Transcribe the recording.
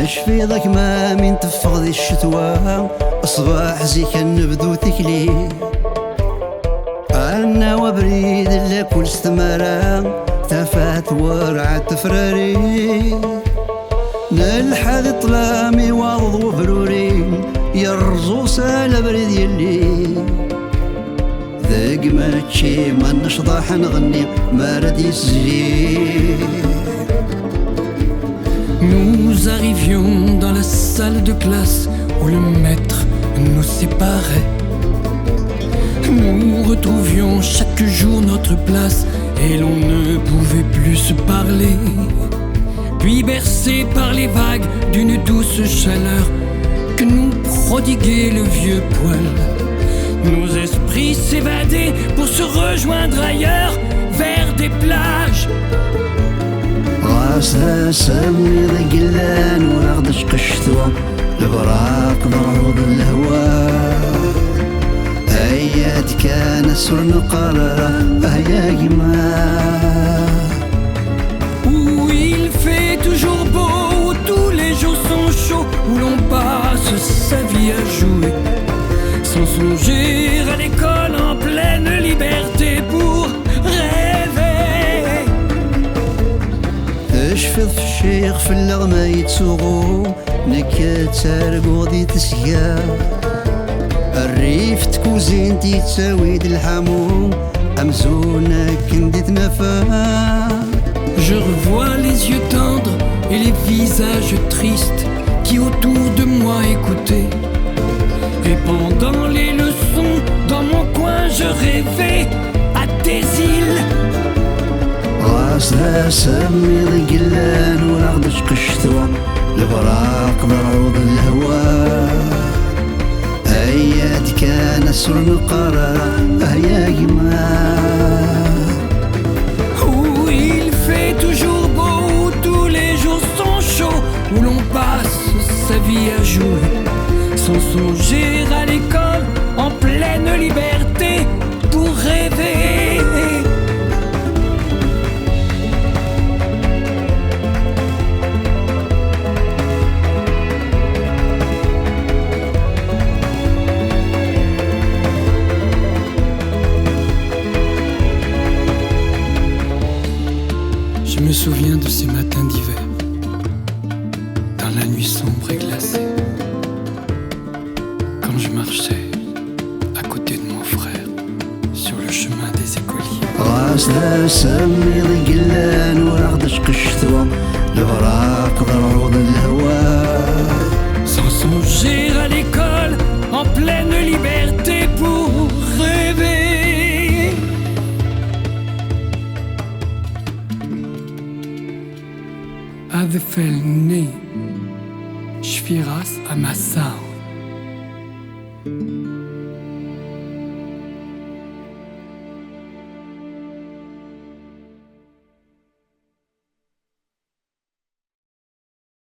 اش في ذاك ما من تفقد الشتوى صباح زي كان نبدو تكلي انا وبريد لكل استمارة تفات ورعة تفراري نلحد طلامي واض وبروري يرزو سال بريد يلي ذاك ما تشي ما نشضح نغني ما رد يسجي. Nous arrivions dans la salle de classe où le maître nous séparait. Nous retrouvions chaque jour notre place et l'on ne pouvait plus se parler. Puis bercés par les vagues d'une douce chaleur que nous prodiguait le vieux poêle, nos esprits s'évadaient pour se rejoindre ailleurs vers des plages. راسها سامي ذا قلان وناخدش قشتوى البراق ضرب الهواء ايات كان سر نقرر هيا جماع. Où il fait toujours beau, où tous les jours sont chauds, où l'on passe sa vie à jouer sans songer à l'école en pleine liberté pour rêver. اشفض في الشيخ في اللغمة يتسوغو نكات سارقو دي تسقى الريف تكوزين تيتساوي الحموم أمزونة كندي تنفى. Je revois les yeux tendres et les visages tristes qui autour de moi écoutaient. Et pendant les leçons, dans mon coin, je rêvais à des îles. راسها سامي ذا قلان وناخدش قشتوى البراق ضرب الهواء ايات كان سر نقرر هيا جماع. Où il fait toujours beau, où tous les jours sont chauds, où l'on passe sa vie à jouer sans songer à l'école en pleine liberté pour rêver. Je me souviens de ces matins d'hiver, dans la nuit sombre et glacée, quand je marchais à côté de mon frère sur le chemin des écoliers. راسها سامي ذا قلان وناخدش قشتوى البراق ضرب الهواء Sans songer à l'école en pleine liberté pour rêver. Adefel-Né, Shviras Amassao.